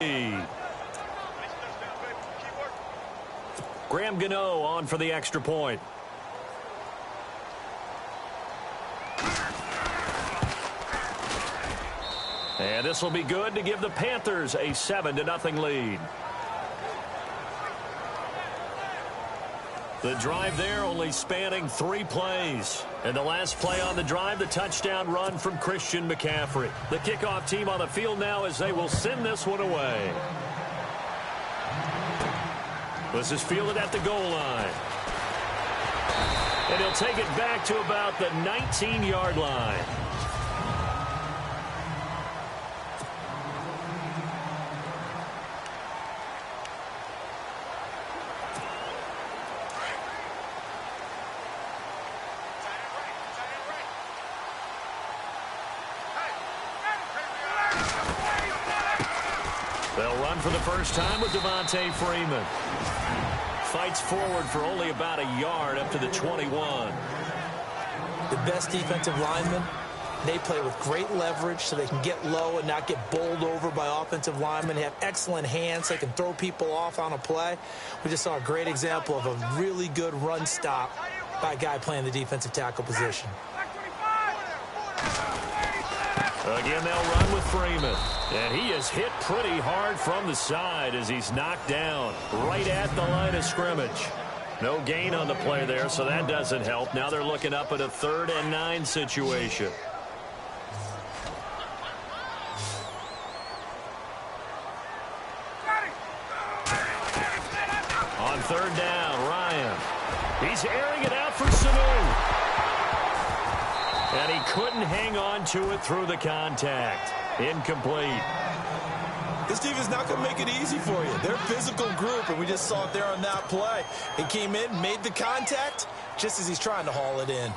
Graham Gano on for the extra point. And this will be good to give the Panthers a 7-0 lead. The drive there only spanning 3 plays. And the last play on the drive, the touchdown run from Christian McCaffrey. The kickoff team on the field now as they will send this one away. This is fielded at the goal line. And he'll take it back to about the 19-yard line. They'll run for the first time with Devontae Freeman. Fights forward for only about a yard up to the 21. The best defensive linemen, they play with great leverage so they can get low and not get bowled over by offensive linemen. They have excellent hands. They can throw people off on a play. We just saw a great example of a really good run stop by a guy playing the defensive tackle position. Again, they'll run with Freeman. And he is hit pretty hard from the side as he's knocked down right at the line of scrimmage. No gain on the play there, so that doesn't help. Now they're looking up at a 3rd and 9 situation. On 3rd down, Ryan. He's airing it out for Sanu. And he couldn't hang on to it through the contact. Incomplete. This team is not going to make it easy for you. They're a physical group, and we just saw it there on that play. He came in, made the contact, just as he's trying to haul it in.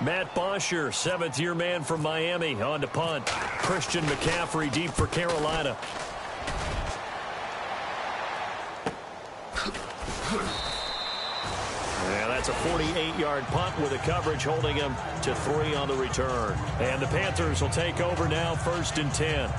Matt Bosher, 7th-year man from Miami, on to punt. Christian McCaffrey deep for Carolina. And that's a 48-yard punt with a coverage holding him to 3 on the return. And the Panthers will take over now, 1st and 10.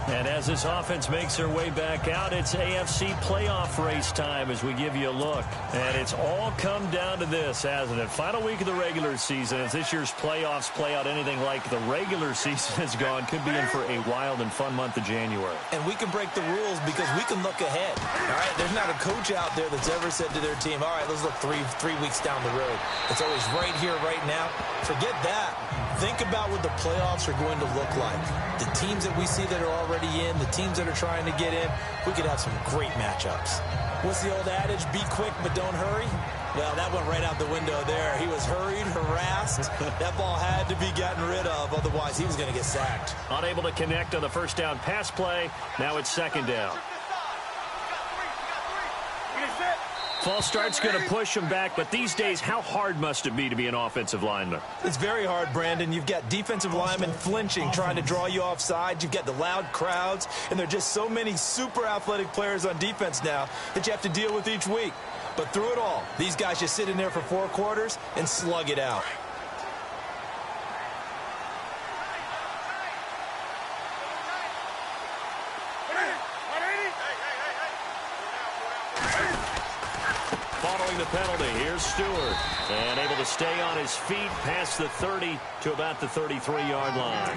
And as this offense makes their way back out, it's AFC playoff race time as we give you a look. And it's all come down to this, hasn't it? Final week of the regular season. As this year's playoffs play out anything like the regular season has gone, could be in for a wild and fun month of January. And we can break the rules because we can look ahead. All right, there's not a coach out there that's ever said to their team, all right, let's look three weeks down the road. It's always right here, right now. Forget that. Think about what the playoffs are going to look like. The teams that we see that are already in, the teams that are trying to get in, we could have some great matchups. What's the old adage? Be quick, but don't hurry. Well, that went right out the window there. He was hurried, harassed. That ball had to be gotten rid of, otherwise he was going to get sacked. Unable to connect on the first down pass play. Now it's 2nd down. False start's going to push him back, but these days, how hard must it be to be an offensive lineman? It's very hard, Brandon. You've got defensive linemen flinching, trying to draw you offside. You've got the loud crowds, and there are just so many super athletic players on defense now that you have to deal with each week. But through it all, these guys just sit in there for 4 quarters and slug it out. Following the penalty, here's Stewart. And able to stay on his feet past the 30 to about the 33-yard line.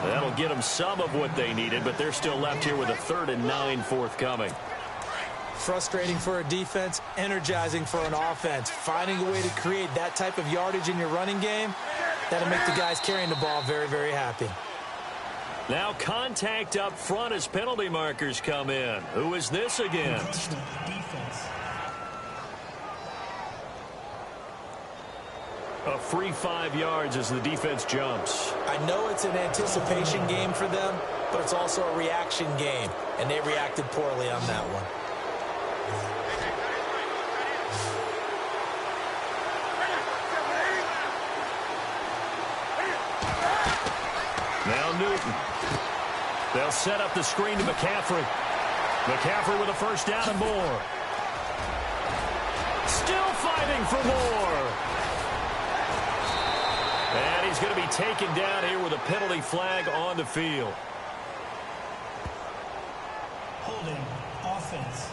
That'll get them some of what they needed, but they're still left here with a 3rd and 9 forthcoming. Frustrating for a defense, energizing for an offense. Finding a way to create that type of yardage in your running game, that'll make the guys carrying the ball very, very happy. Now contact up front as penalty markers come in. Who is this against? A free 5 yards as the defense jumps. I know it's an anticipation game for them, but it's also a reaction game, and they reacted poorly on that one. Now Newton. They'll set up the screen to McCaffrey. McCaffrey with a first down and more. Still fighting for more. And he's going to be taken down here with a penalty flag on the field. Offense.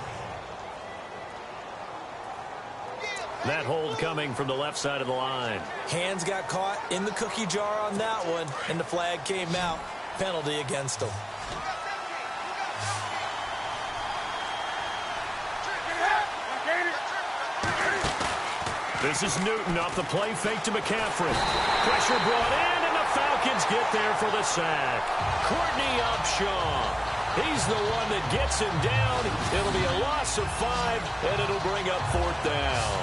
That hold coming from the left side of the line. Hands got caught in the cookie jar on that one, and the flag came out. Penalty against him. This is Newton off the play fake to McCaffrey. Pressure brought in, and the Falcons get there for the sack. Courtney Upshaw. He's the one that gets him down. It'll be a loss of 5, and it'll bring up 4th down.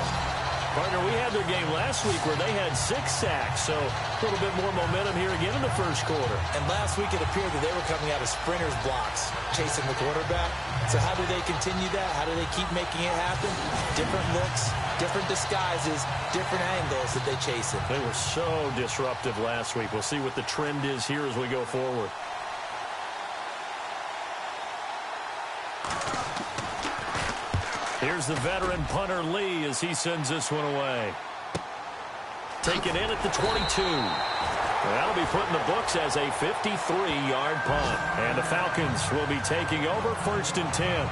Partner, we had their game last week where they had 6 sacks, so a little bit more momentum here again in the first quarter. And last week it appeared that they were coming out of sprinters blocks, chasing the quarterback. So how do they continue that? How do they keep making it happen? Different looks, different disguises, different angles that they chase it. They were so disruptive last week. We'll see what the trend is here as we go forward. Here's the veteran punter Lee as he sends this one away. Taken in at the 22. That'll be put in the books as a 53-yard punt. And the Falcons will be taking over 1st and 10.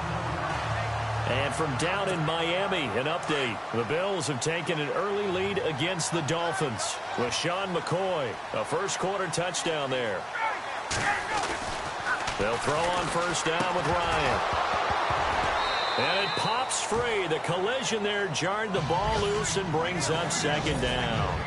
And from down in Miami, an update. The Bills have taken an early lead against the Dolphins with Sean McCoy. A first-quarter touchdown there. They'll throw on 1st down with Ryan. And it pops free. The collision there jarred the ball loose and brings up 2nd down.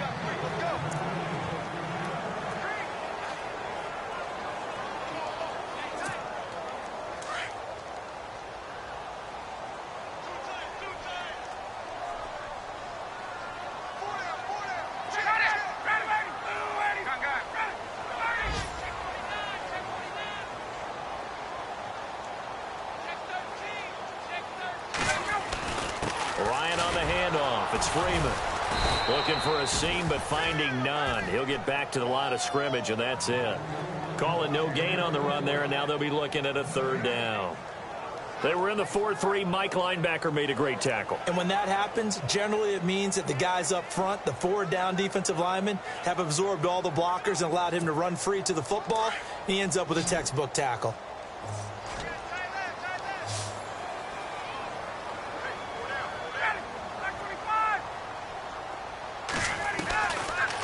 Ryan on the handoff. It's Freeman. Looking for a seam, but finding none. He'll get back to the line of scrimmage, and that's it. Call it no gain on the run there, and now they'll be looking at a 3rd down. They were in the 4-3. Mike linebacker made a great tackle. And when that happens, generally it means that the guys up front, the 4-down defensive linemen, have absorbed all the blockers and allowed him to run free to the football. He ends up with a textbook tackle.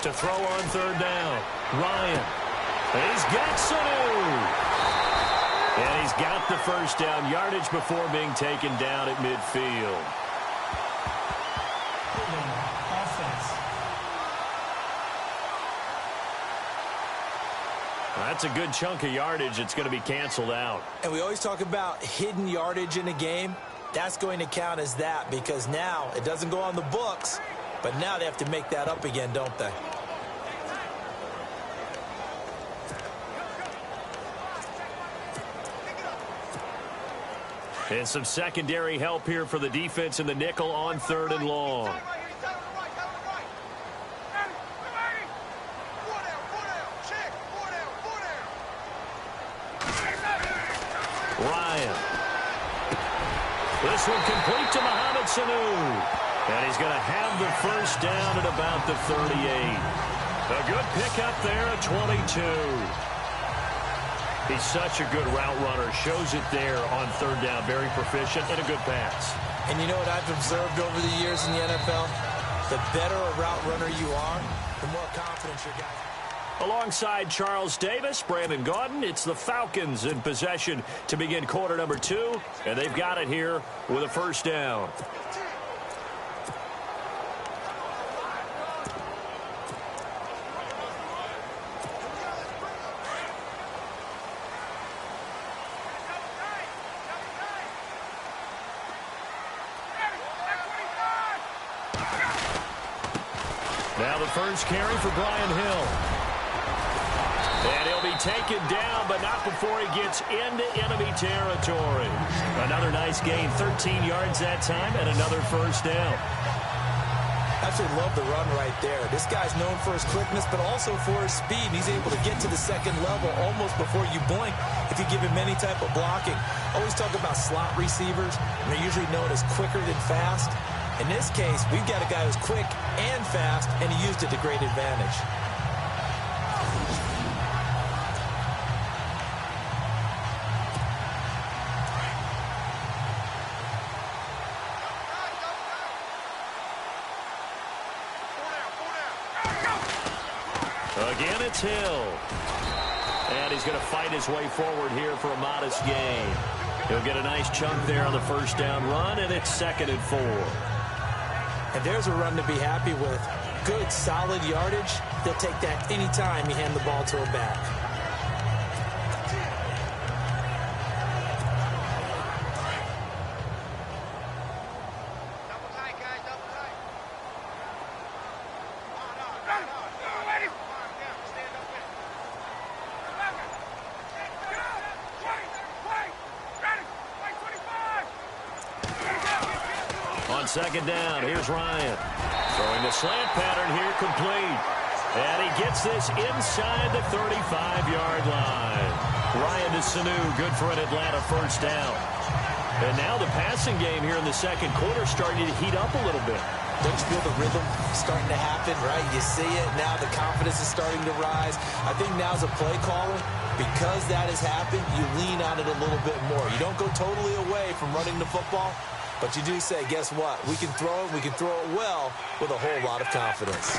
To throw on 3rd down. Ryan. He's got Sanu. And he's got the 1st down yardage before being taken down at midfield. Offense. That's a good chunk of yardage. It's going to be canceled out. And we always talk about hidden yardage in a game. That's going to count as that because now it doesn't go on the books, but now they have to make that up again, don't they? And some secondary help here for the defense in the nickel on 3rd and long. Ryan. This one complete to Mohamed Sanu. And he's going to have the 1st down at about the 38. A good pickup there at 22. He's such a good route runner. Shows it there on 3rd down. Very proficient and a good pass. And you know what I've observed over the years in the NFL? The better a route runner you are, the more confidence your guys have. Alongside Charles Davis, Brandon Gaudin, it's the Falcons in possession to begin quarter number 2. And they've got it here with a 1st down. Now the first carry for Brian Hill. And he'll be taken down, but not before he gets into enemy territory. Another nice gain, 13 yards that time, and another 1st down. Absolutely love the run right there. This guy's known for his quickness, but also for his speed. And he's able to get to the 2nd level almost before you blink if you give him any type of blocking. Always talk about slot receivers, and they're usually known as quicker than fast. In this case, we've got a guy who's quick and fast, and he used it to great advantage. Again, it's Hill. And he's going to fight his way forward here for a modest gain. He'll get a nice chunk there on the first down run, and it's 2nd and 4. And there's a run to be happy with. Good, solid yardage. He'll take that anytime you hand the ball to a back. On 2nd down, here's Ryan. Throwing the slant pattern here, complete. And he gets this inside the 35-yard line. Ryan to Sanu, good for an Atlanta first down. And now the passing game here in the second quarter starting to heat up a little bit. Don't you feel the rhythm starting to happen, right? You see it. Now the confidence is starting to rise. I think now as a play caller, because that has happened, you lean on it a little bit more. You don't go totally away from running the football, but you do say, guess what? We can throw it. We can throw it well with a whole lot of confidence.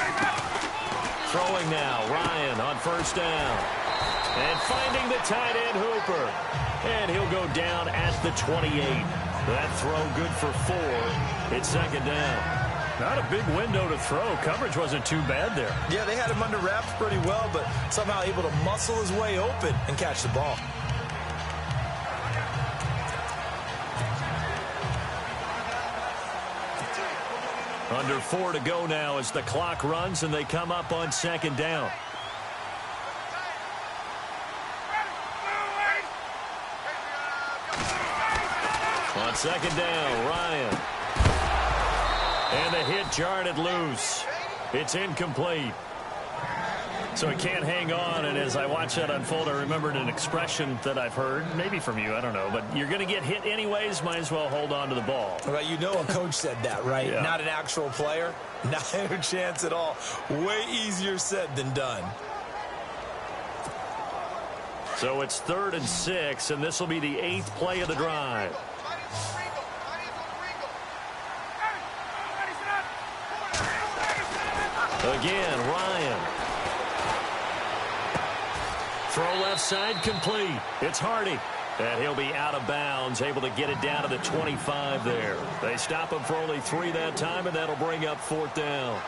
Throwing now, Ryan on first down. And finding the tight end, Hooper. And he'll go down at the 28. That throw good for 4. It's 2nd down. Not a big window to throw. Coverage wasn't too bad there. Yeah, they had him under wraps pretty well, but somehow able to muscle his way open and catch the ball. Under 4 to go now as the clock runs and they come up on 2nd down. On 2nd down, Ryan. And the hit jarred it loose. It's incomplete. So he can't hang on, and as I watch that unfold, I remembered an expression that I've heard, maybe from you, I don't know, but you're going to get hit anyways, might as well hold on to the ball. Well, you know a coach said that, right? Yeah. Not an actual player. Not a chance at all. Way easier said than done. So it's 3rd and 6, and this will be the 8th play of the drive. Again, Ryan. Throw left side, complete. It's Hardy. And he'll be out of bounds, able to get it down to the 25 there. They stop him for only 3 that time, and that'll bring up 4th down.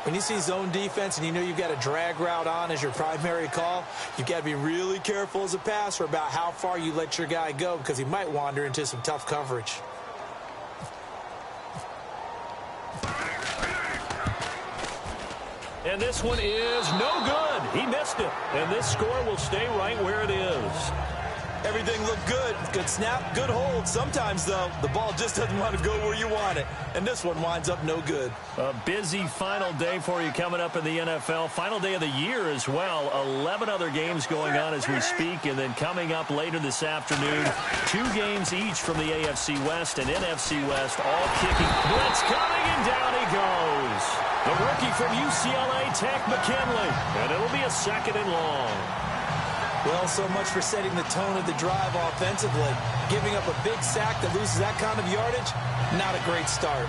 When you see zone defense and you know you've got a drag route on as your primary call, you've got to be really careful as a passer about how far you let your guy go because he might wander into some tough coverage. And this one is no good. He missed it. And this score will stay right where it is. Everything looked good. Good snap, good hold. Sometimes, though, the ball just doesn't want to go where you want it. And this one winds up no good. A busy final day for you coming up in the NFL. Final day of the year as well. 11 other games going on as we speak. And then coming up later this afternoon, 2 games each from the AFC West and NFC West, all kicking. Blitz coming, and down he goes. The rookie from UCLA, Tech McKinley. And it'll be a 2nd and long. Well, so much for setting the tone of the drive offensively. Giving up a big sack that loses that kind of yardage, not a great start.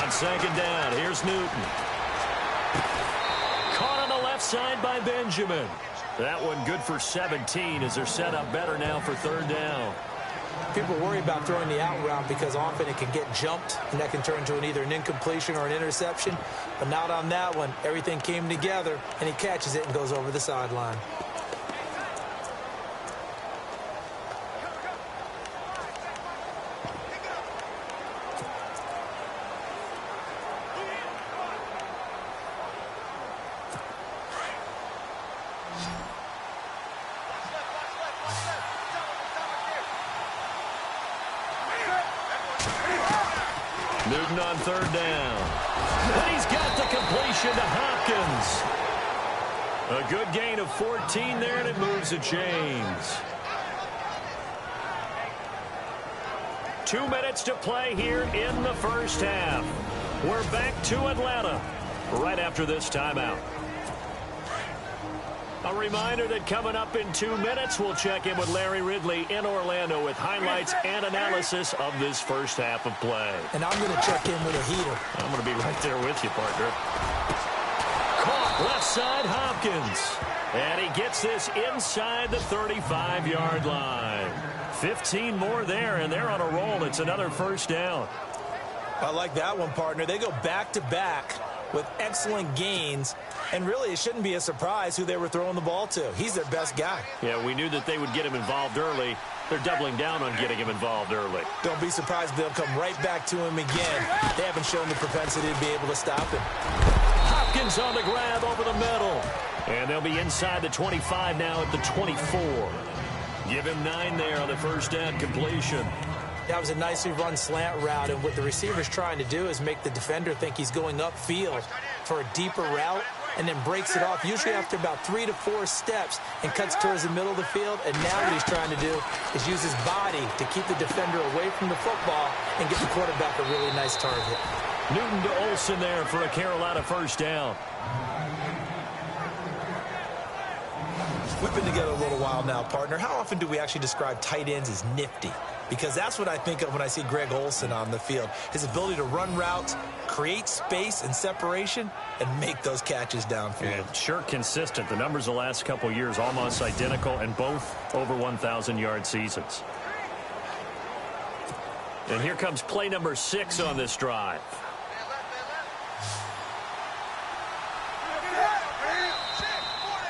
On 2nd down, here's Newton. Caught on the left side by Benjamin. That one good for 17 as they're set up better now for 3rd down. People worry about throwing the out route because often it can get jumped, and that can turn into either an incompletion or an interception. But not on that one. Everything came together, and he catches it and goes over the sideline. Newton on 3rd down. And he's got the completion to Hopkins. A good gain of 14 there, and it moves the chains. 2 minutes to play here in the first half. We're back to Atlanta right after this timeout. A reminder that coming up in 2 minutes, we'll check in with Larry Ridley in Orlando with highlights and analysis of this first half of play. And I'm going to check in with a heater. I'm going to be right there with you, partner. Caught left side, Hopkins. And he gets this inside the 35-yard line. 15 more there, and they're on a roll. It's another first down. I like that one, partner. They go back-to-back with excellent gains. And really, it shouldn't be a surprise who they were throwing the ball to. He's their best guy. Yeah, we knew that they would get him involved early. They're doubling down on getting him involved early. Don't be surprised if they'll come right back to him again. They haven't shown the propensity to be able to stop him. Hopkins on the grab over the middle. And they'll be inside the 25 now at the 24. Give him 9 there on the first down completion. That was a nicely run slant route, and what the receiver's trying to do is make the defender think he's going upfield for a deeper route, and then breaks it off, usually after about 3 to 4 steps, and cuts towards the middle of the field. And now what he's trying to do is use his body to keep the defender away from the football and get the quarterback a really nice target. Newton to Olsen there for a Carolina first down. We've been together a little while now, partner. How often do we actually describe tight ends as nifty? Because that's what I think of when I see Greg Olsen on the field. His ability to run routes, create space and separation, and make those catches downfield. And sure consistent. The numbers the last couple years almost identical, and both over 1,000-yard seasons. And here comes play number 6 on this drive.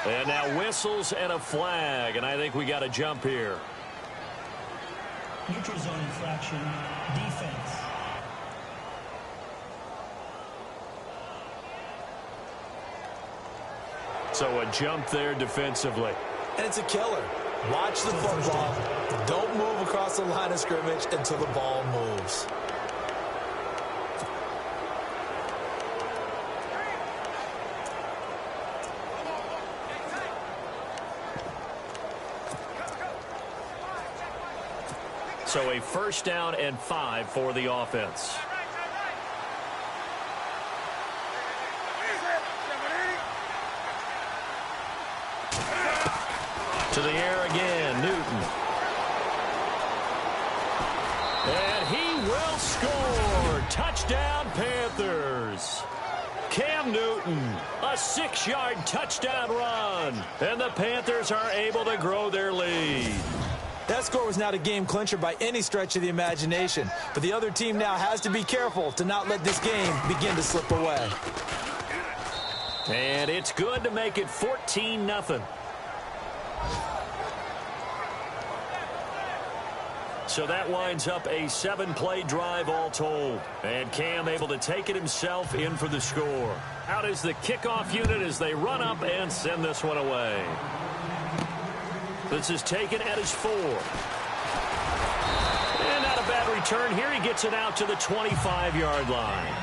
And now whistles and a flag, and I think we got a jump here. Neutral zone infraction, defense. So a jump there defensively. And it's a killer. Watch the football. Don't move across the line of scrimmage until the ball moves. So a first down and 5 for the offense. To the air again, Newton. And he will score. Touchdown, Panthers. Cam Newton, a 6-yard touchdown run. And the Panthers are able to grow their lead. That score was not a game clincher by any stretch of the imagination, but the other team now has to be careful to not let this game begin to slip away. And it's good to make it 14-0. So that winds up a 7-play drive all told. And Cam able to take it himself in for the score. Out is the kickoff unit as they run up and send this one away. This is taken at his 4. And not a bad return here. He gets it out to the 25-yard line.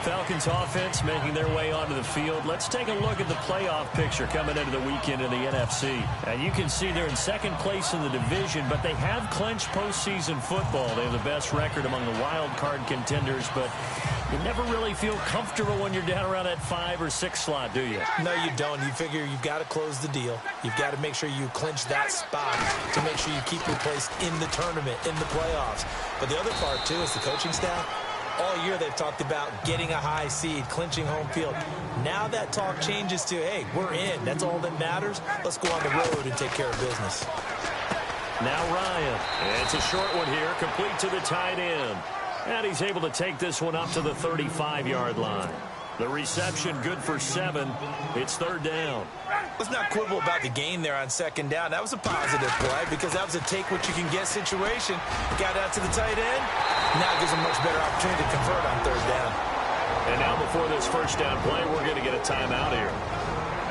Falcons offense making their way onto the field. Let's take a look at the playoff picture coming into the weekend in the NFC. And you can see they're in second place in the division, but they have clinched postseason football. They have the best record among the wild card contenders, but you never really feel comfortable when you're down around that 5 or 6 slot, do you? No, you don't. You figure you've got to close the deal. You've got to make sure you clinch that spot to make sure you keep your place in the tournament, in the playoffs. But the other part, too, is the coaching staff. All year they've talked about getting a high seed, clinching home field. Now that talk changes to, hey, we're in. That's all that matters. Let's go on the road and take care of business. Now Ryan. It's a short one here, complete to the tight end. And he's able to take this one up to the 35-yard line. The reception good for 7. It's third down. Let's not quibble about the gain there on second down. That was a positive play because that was a take-what-you-can-get situation. Got out to the tight end. Now it gives them much better opportunity to convert on third down. And now before this first down play, we're going to get a timeout here,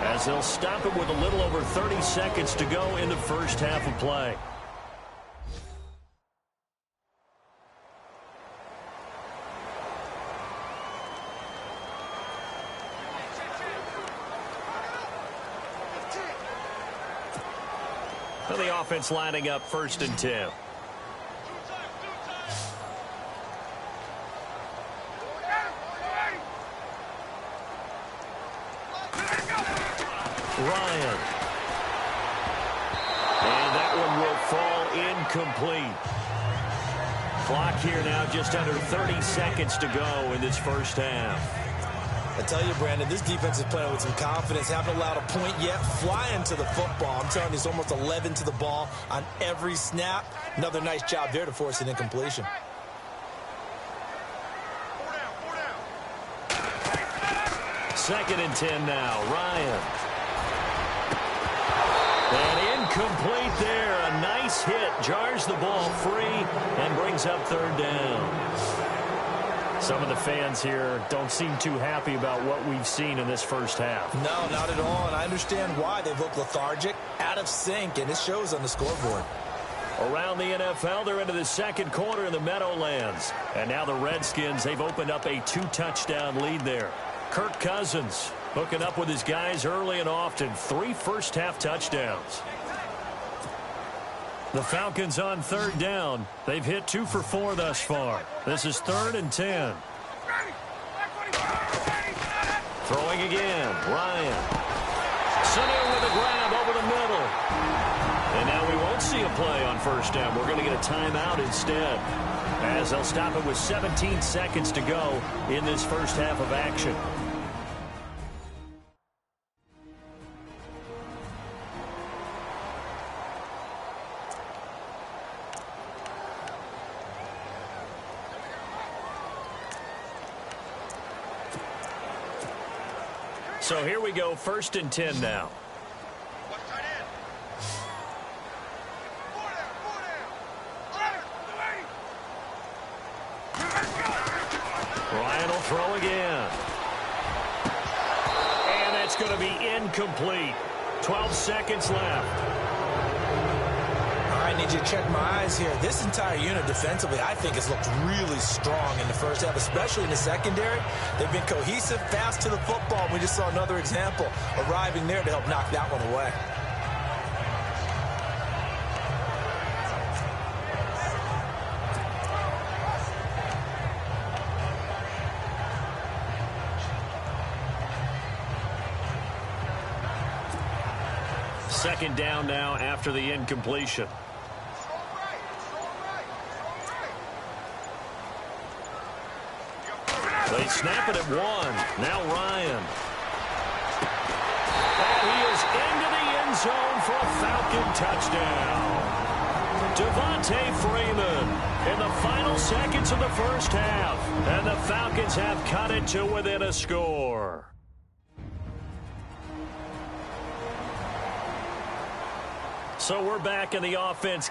as they'll stop it with a little over 30 seconds to go in the first half of play. So the offense lining up 1st and 10. Ryan. And that one will fall incomplete. Clock here now just under 30 seconds to go in this first half. I tell you, Brandon, this defense is playing with some confidence. Haven't allowed a point yet. Flying to the football. I'm telling you, it's almost 11 to the ball on every snap. Another nice job there to force an incompletion. Second and 10 now. Ryan. And incomplete there. A nice hit. Jars the ball free and brings up 3rd down. Some of the fans here don't seem too happy about what we've seen in this first half. No, not at all, and I understand why. They look lethargic, out of sync, and it shows on the scoreboard. Around the NFL, they're into the second quarter in the Meadowlands. And now the Redskins, they've opened up a 2-touchdown lead there. Kirk Cousins hooking up with his guys early and often. 3 first-half touchdowns. The Falcons on 3rd down. They've hit 2 for 4 thus far. This is 3rd and 10. Throwing again. Ryan. Sanu with a grab over the middle. And now we won't see a play on 1st down. We're going to get a timeout instead, as they'll stop it with 17 seconds to go in this first half of action. So here we go, 1st and 10 now. Ryan will throw again. And that's going to be incomplete. 12 seconds left. I need you to check my eyes here. This entire unit defensively, I think, has looked really strong in the first half, especially in the secondary. They've been cohesive, fast to the football. We just saw another example arriving there to help knock that one away. Second down now after the incompletion. They snap it at 1. Now Ryan. And he is into the end zone for a Falcon touchdown. Devontae Freeman in the final seconds of the first half. And the Falcons have cut it to within a score. So we're back in the offense.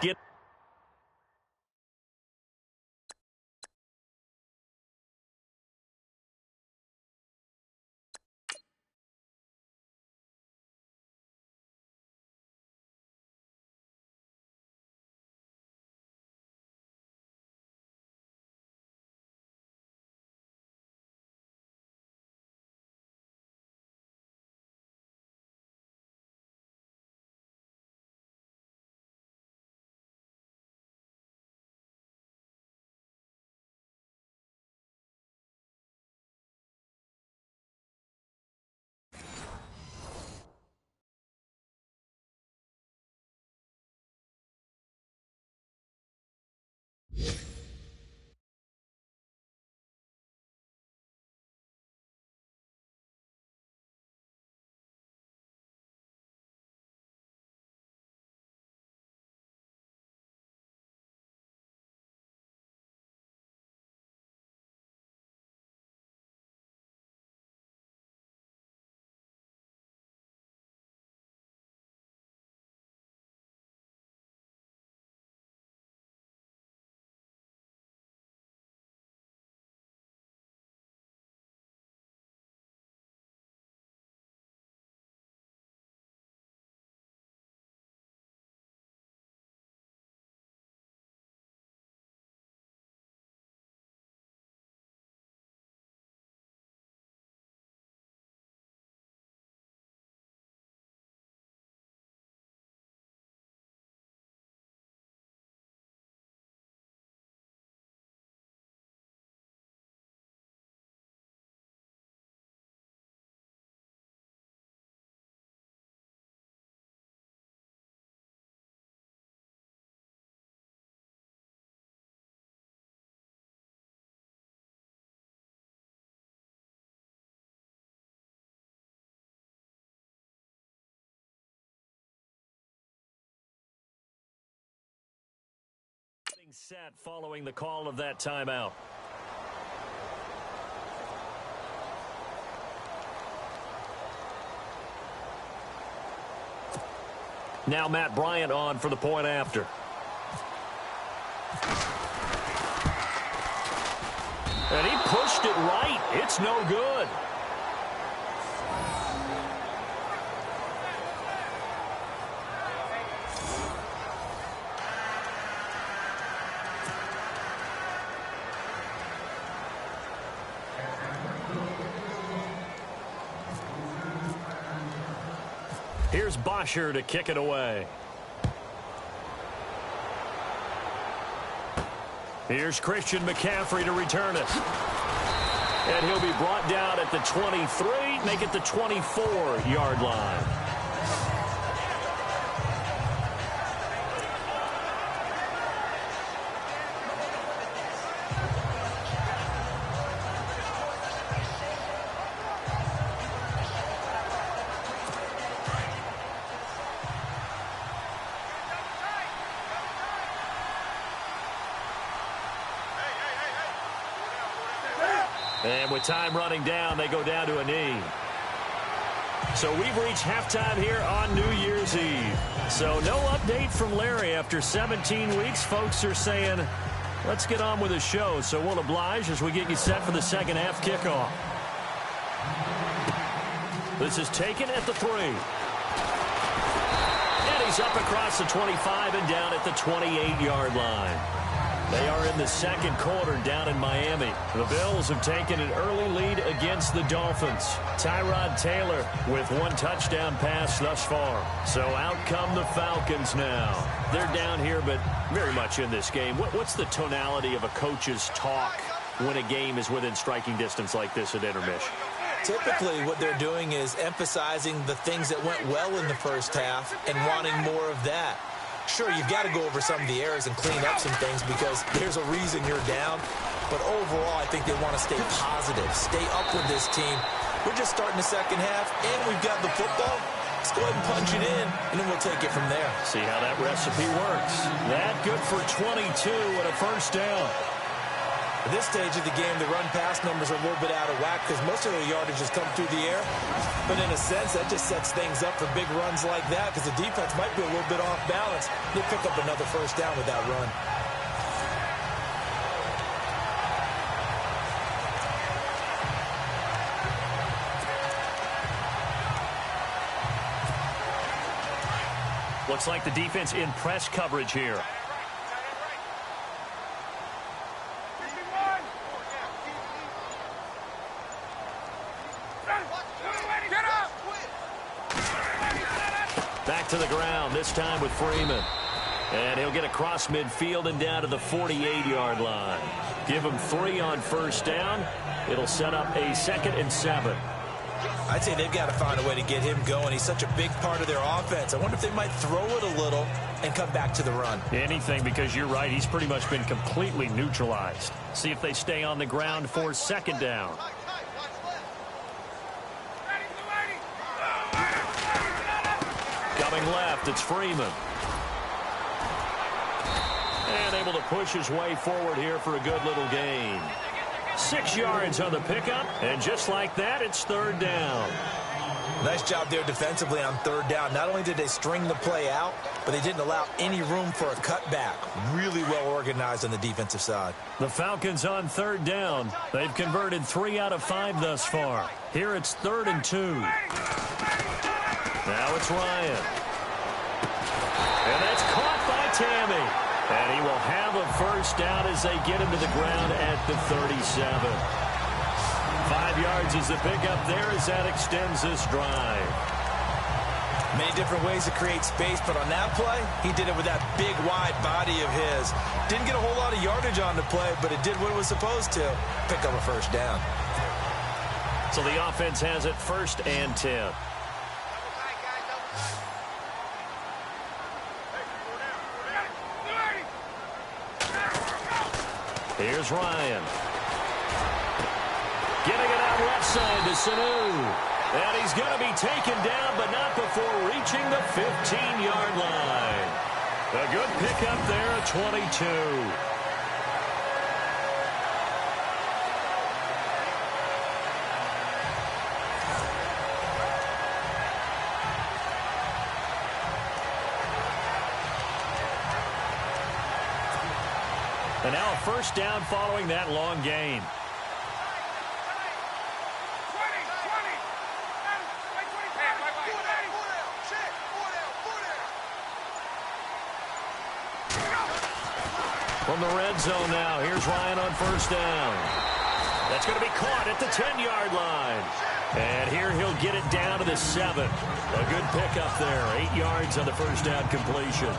set following the call of that timeout. Now Matt Bryant on for the point after. And he pushed it right. It's no good. Here's Bosher to kick it away. Here's Christian McCaffrey to return it. And he'll be brought down at the 23, make it the 24-yard line. And with time running down, they go down to a knee. So we've reached halftime here on New Year's Eve. So no update from Larry after 17 weeks. Folks are saying, let's get on with the show. So we'll oblige as we get you set for the second half kickoff. This is taken at the 3. And he's up across the 25 and down at the 28-yard line. They are in the second quarter down in Miami. The Bills have taken an early lead against the Dolphins. Tyrod Taylor with one touchdown pass thus far. So out come the Falcons now. They're down here, but very much in this game. What's the tonality of a coach's talk when a game is within striking distance like this at intermission? Typically, what they're doing is emphasizing the things that went well in the first half and wanting more of that. Sure, you've got to go over some of the errors and clean up some things because there's a reason you're down. But overall, I think they want to stay positive, stay up with this team. We're just starting the second half, and we've got the football. Let's go ahead and punch it in, and then we'll take it from there. See how that recipe works. That good for 22 and a first down. At this stage of the game, the run-pass numbers are a little bit out of whack because most of the yardage has come through the air. But in a sense, that just sets things up for big runs like that because the defense might be a little bit off balance. They pick up another first down with that run. Looks like the defense in press coverage here. Back to the ground, this time with Freeman. And he'll get across midfield and down to the 48-yard line. Give him 3 on first down. It'll set up a 2nd and 7. I'd say they've got to find a way to get him going. He's such a big part of their offense. I wonder if they might throw it a little and come back to the run. Anything, because you're right. He's pretty much been completely neutralized. See if they stay on the ground for 2nd down. Coming left, it's Freeman. And able to push his way forward here for a good little gain. 6 yards on the pickup, and just like that, it's 3rd down. Nice job there defensively on 3rd down. Not only did they string the play out, but they didn't allow any room for a cutback. Really well organized on the defensive side. The Falcons on 3rd down. They've converted 3 out of 5 thus far. Here it's 3rd and 2. Now it's Ryan. And that's caught by Tammy. And he will have a first down as they get him to the ground at the 37. 5 yards is the pickup there as that extends this drive. Many different ways to create space, but on that play, he did it with that big, wide body of his. Didn't get a whole lot of yardage on the play, but it did what it was supposed to. Pick up a first down. So the offense has it 1st and 10. Here's Ryan. Getting it out left side to Sanu. And he's going to be taken down, but not before reaching the 15-yard line. A good pickup there at 22. And now a first down following that long gain. From the red zone now, here's Ryan on first down. That's going to be caught at the 10-yard line. And here he'll get it down to the 7. A good pickup there, 8 yards on the first down completion.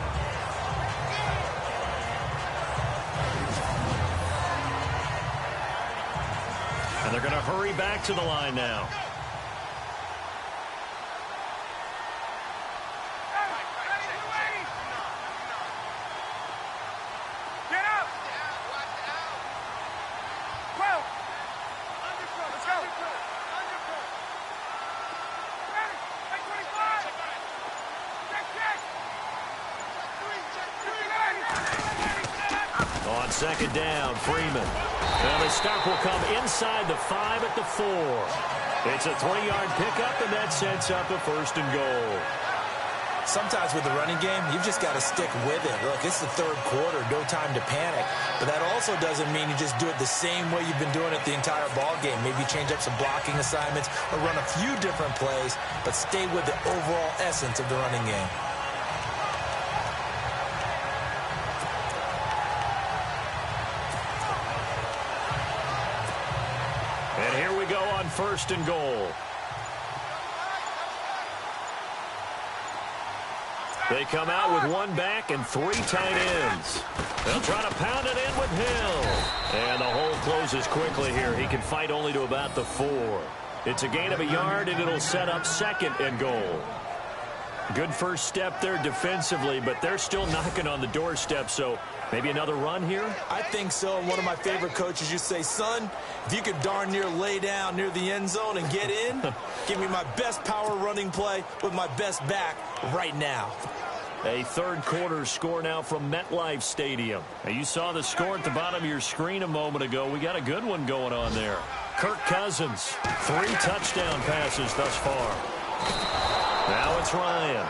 And they're going to hurry back to the line now. On second down, Freeman. And the stop will come inside the 5 at the 4. It's a 3-yard pickup, and that sets up a first and goal. Sometimes with the running game, you've just got to stick with it. Look, it's the third quarter, no time to panic. But that also doesn't mean you just do it the same way you've been doing it the entire ball game. Maybe change up some blocking assignments or run a few different plays, but stay with the overall essence of the running game. And here we go on first and goal. They come out with 1 back and 3 tight ends. They'll try to pound it in with Hill. And the hole closes quickly here. He can fight only to about the 4. It's a gain of 1 yard, and it'll set up second and goal. Good first step there defensively, but they're still knocking on the doorstep, so maybe another run here? I think so. And one of my favorite coaches used to say, son, if you could darn near lay down near the end zone and get in, give me my best power running play with my best back right now. A third quarter score now from MetLife Stadium. Now, you saw the score at the bottom of your screen a moment ago. We got a good one going on there. Kirk Cousins, 3 touchdown passes thus far. Now it's Ryan.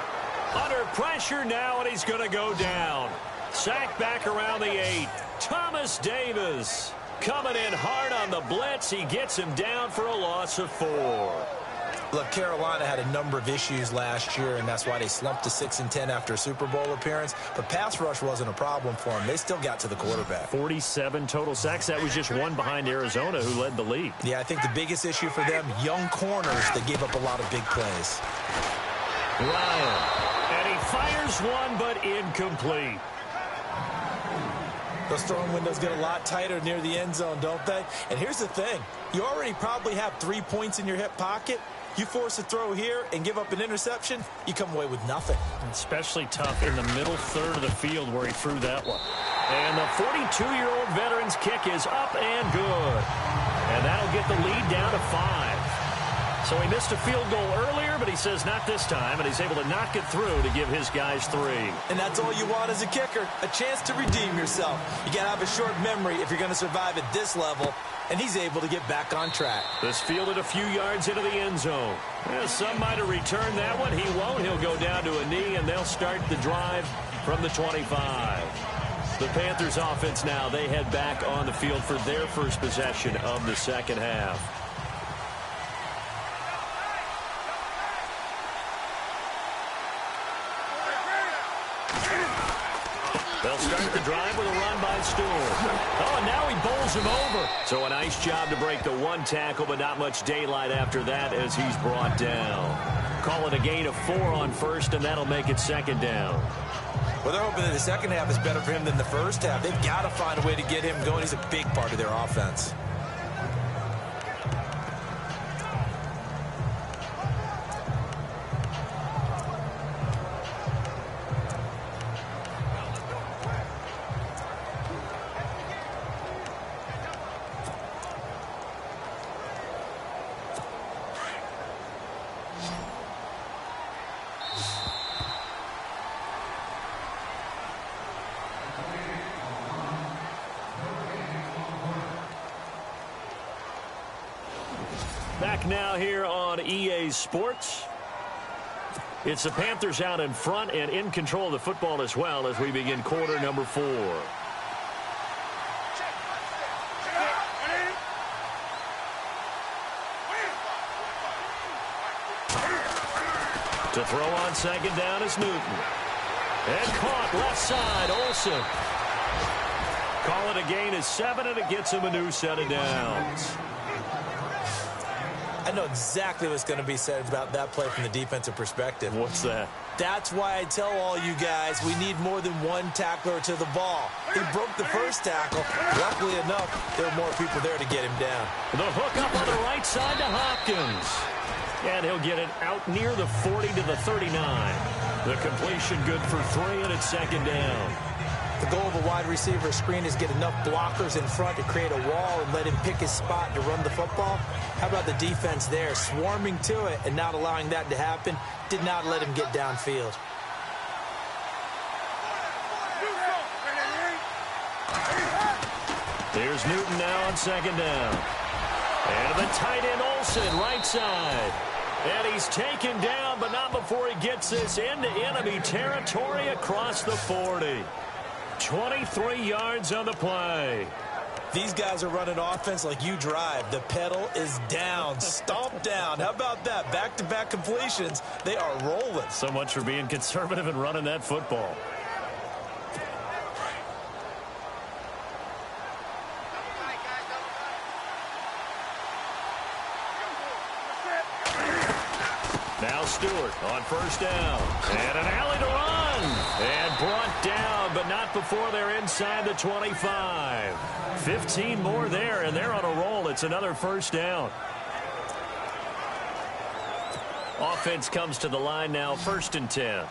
Under pressure now, and he's going to go down. Sacked back around the 8. Thomas Davis coming in hard on the blitz. He gets him down for a loss of 4. Look, Carolina had a number of issues last year, and that's why they slumped to 6-10 after a Super Bowl appearance. But pass rush wasn't a problem for them. They still got to the quarterback. 47 total sacks. That was just one behind Arizona, who led the league. Yeah, I think the biggest issue for them, young corners that gave up a lot of big plays. Ryan, and he fires one, but incomplete. Those throwing windows get a lot tighter near the end zone, don't they? And here's the thing. You already probably have 3 points in your hip pocket. You force a throw here and give up an interception, you come away with nothing. Especially tough in the middle third of the field where he threw that one. And the 42-year-old veteran's kick is up and good. And that'll get the lead down to 5. So he missed a field goal earlier, but he says not this time, and he's able to knock it through to give his guys 3. And that's all you want as a kicker, a chance to redeem yourself. You got to have a short memory if you're going to survive at this level, and he's able to get back on track. This fielded a few yards into the end zone. Well, some might have returned that one. He won't. He'll go down to a knee, and they'll start the drive from the 25. The Panthers offense now, they head back on the field for their first possession of the second half. They'll start the drive with a run by Stewart. Oh, and now he bowls him over. So a nice job to break the 1 tackle, but not much daylight after that as he's brought down. Call it a gain of 4 on first, and that'll make it second down. Well, they're hoping that the second half is better for him than the first half. They've got to find a way to get him going. He's a big part of their offense. Back now here on EA Sports. It's the Panthers out in front and in control of the football as well as we begin quarter number 4. To throw on second down is Newton. And caught left side, Olsen. Call it a gain of 7, and it gets him a new set of downs. I know exactly what's going to be said about that play from the defensive perspective. What's that? That's why I tell all you guys we need more than one tackler to the ball. He broke the first tackle. Luckily enough, there were more people there to get him down. The hook up on the right side to Hopkins. And he'll get it out near the 40 to the 39. The completion good for 3, and it's second down. The goal of a wide receiver screen is get enough blockers in front to create a wall and let him pick his spot to run the football. How about the defense there, swarming to it and not allowing that to happen? Did not let him get downfield. Here's Newton now on second down. And the tight end Olsen, right side. And he's taken down, but not before he gets this into enemy territory across the 40. 23 yards on the play. These guys are running offense like you drive. The pedal is down, stomp down. How about that? Back-to-back completions. They are rolling. So much for being conservative and running that football. Now Stewart on first down. And an alley to run. And brought down, but not before they're inside the 25. 15 more there, and they're on a roll. It's another first down. Offense comes to the line now, 1st and 10.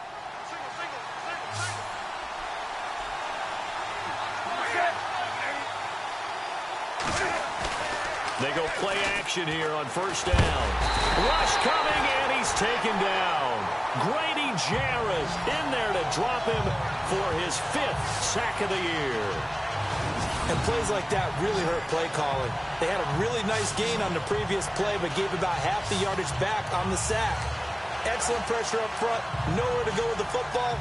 They go play action here on first down. Rush coming, and he's taken down. Grady Jarrett in there to drop him for his 5th sack of the year. And plays like that really hurt play calling. They had a really nice gain on the previous play, but gave about half the yardage back on the sack. Excellent pressure up front. Nowhere to go with the football.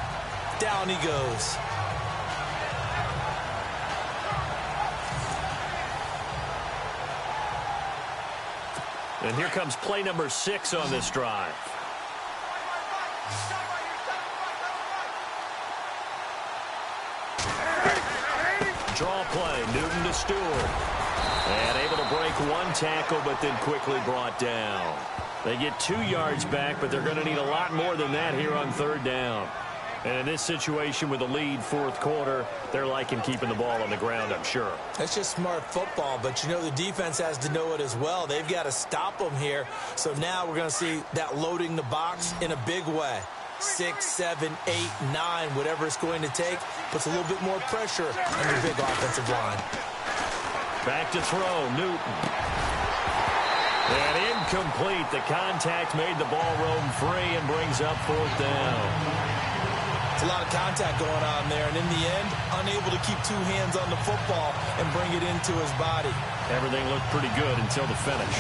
Down he goes. And here comes play number 6 on this drive. Draw play, Newton to Stewart. And able to break one tackle, but then quickly brought down. They get 2 yards back, but they're going to need a lot more than that here on 3rd down. And in this situation with the lead 4th quarter, they're liking keeping the ball on the ground, I'm sure. That's just smart football, but you know the defense has to know it as well. They've got to stop them here. So now we're going to see that loading the box in a big way. 6, 7, 8, 9, whatever it's going to take, puts a little bit more pressure on your big offensive line. Back to throw, Newton. And incomplete. The contact made the ball roam free and brings up 4th down. It's a lot of contact going on there, and in the end, unable to keep 2 hands on the football and bring it into his body. Everything looked pretty good until the finish.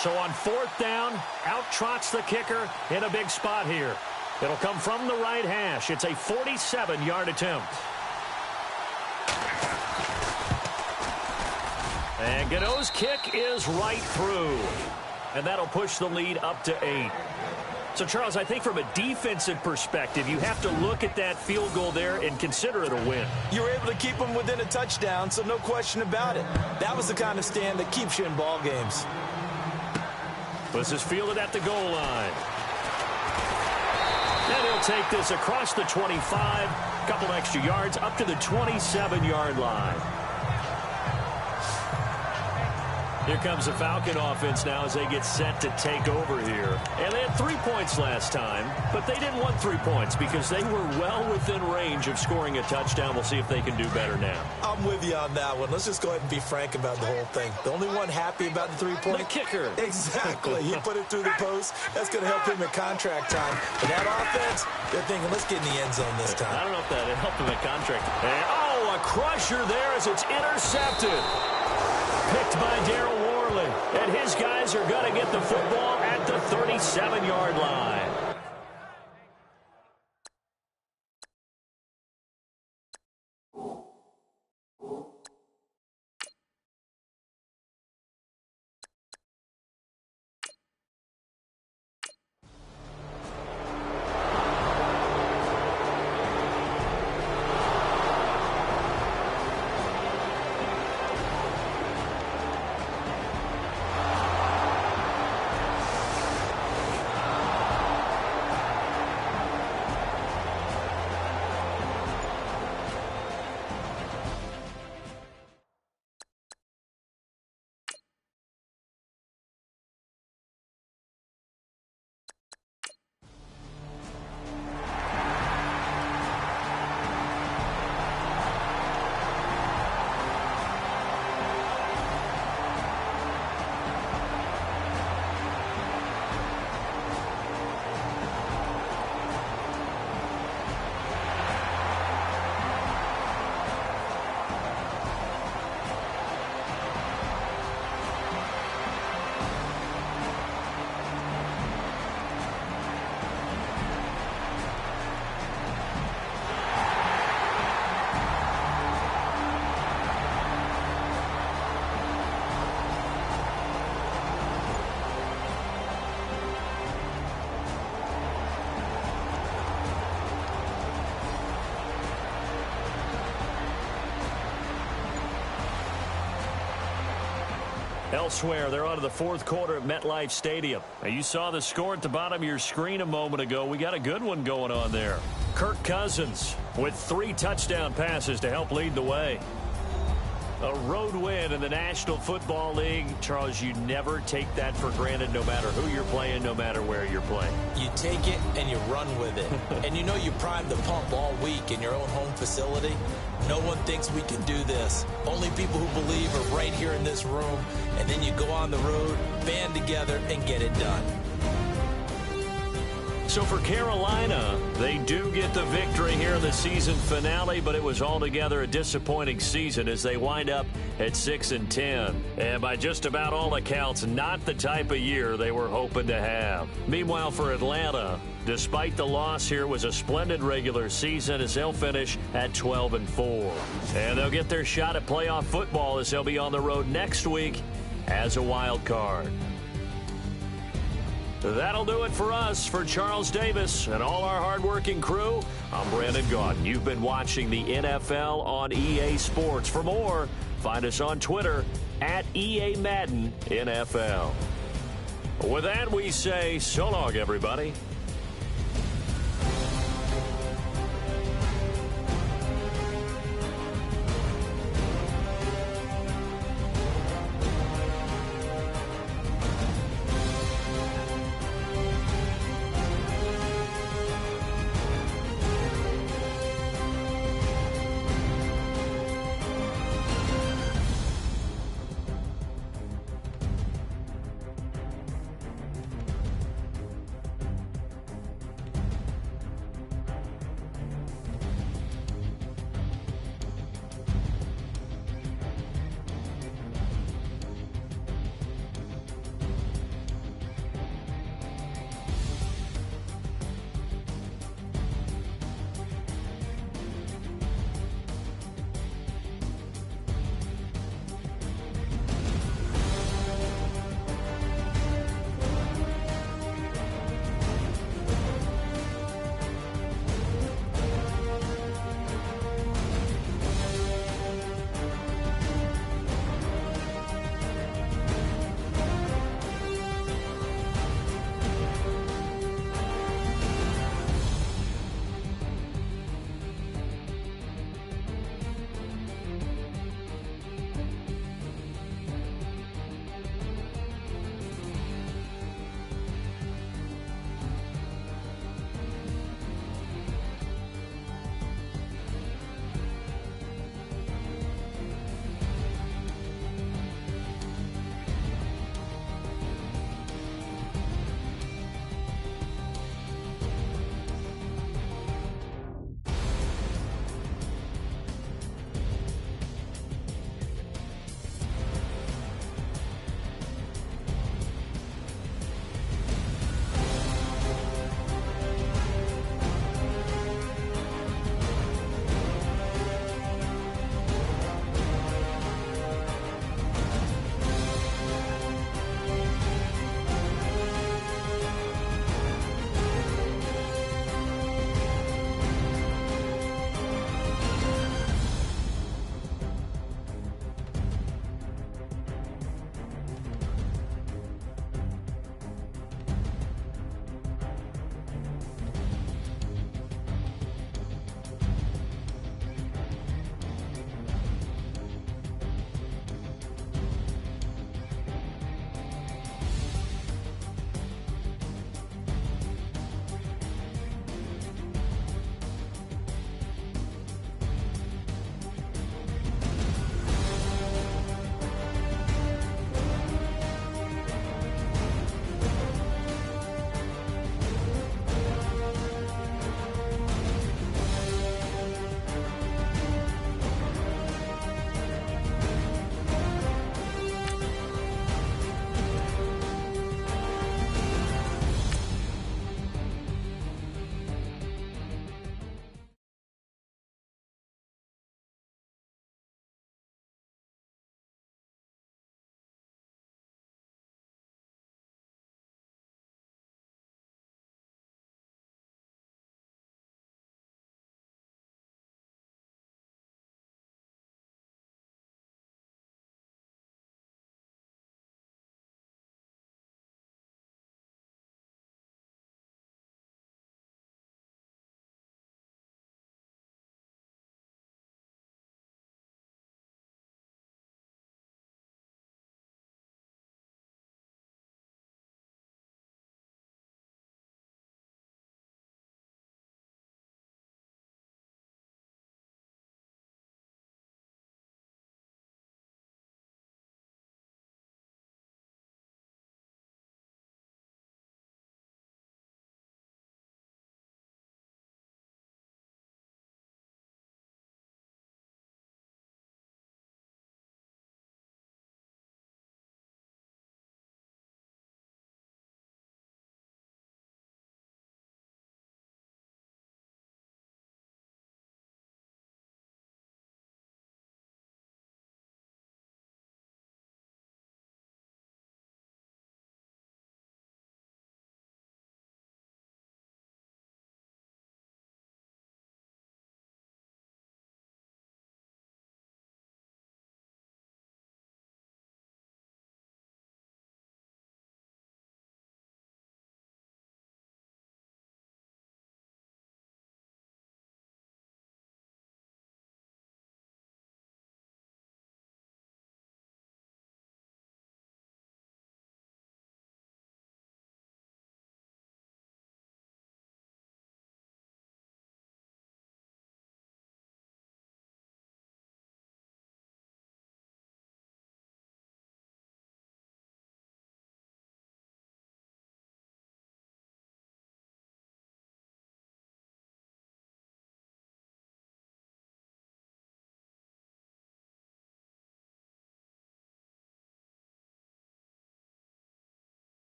So on 4th down, out trots the kicker in a big spot here. It'll come from the right hash. It's a 47-yard attempt. And Gano's kick is right through. And that'll push the lead up to 8. So, Charles, I think from a defensive perspective, you have to look at that field goal there and consider it a win. You were able to keep them within a touchdown, so no question about it. That was the kind of stand that keeps you in ball games. This is fielded at the goal line. And he'll take this across the 25, couple extra yards, up to the 27-yard line. Here comes the Falcon offense now as they get set to take over here. And they had 3 points last time, but they didn't want 3 points because they were well within range of scoring a touchdown. We'll see if they can do better now. I'm with you on that one. Let's just go ahead and be frank about the whole thing. The only one happy about the 3-point? The kicker. Exactly. He put it through the post. That's going to help him in contract time. But that offense, they're thinking, let's get in the end zone this time. I don't know if that helped him in contract. And, oh, a crusher there as it's intercepted. Picked by Darryl Worley. And his guys are going to get the football at the 37-yard line. Elsewhere, they're on to the fourth quarter at MetLife Stadium. Now, you saw the score at the bottom of your screen a moment ago. We got a good one going on there. Kirk Cousins with 3 touchdown passes to help lead the way. A road win in the National Football League. Charles, you never take that for granted no matter who you're playing, no matter where you're playing. You take it and you run with it. And you know you primed the pump all week in your own home facility. No one thinks we can do this. Only people who believe are right here in this room. And then you go on the road, band together, and get it done. So for Carolina, they do get the victory here in the season finale, but it was altogether a disappointing season as they wind up at 6-10. And by just about all accounts, not the type of year they were hoping to have. Meanwhile, for Atlanta, despite the loss here, it was a splendid regular season as they'll finish at 12-4. And they'll get their shot at playoff football as they'll be on the road next week as a wild card. That'll do it for us. For Charles Davis and all our hardworking crew, I'm Brandon Gaudin. You've been watching the NFL on EA Sports. For more, find us on Twitter at EA Madden NFL. With that, we say so long, everybody.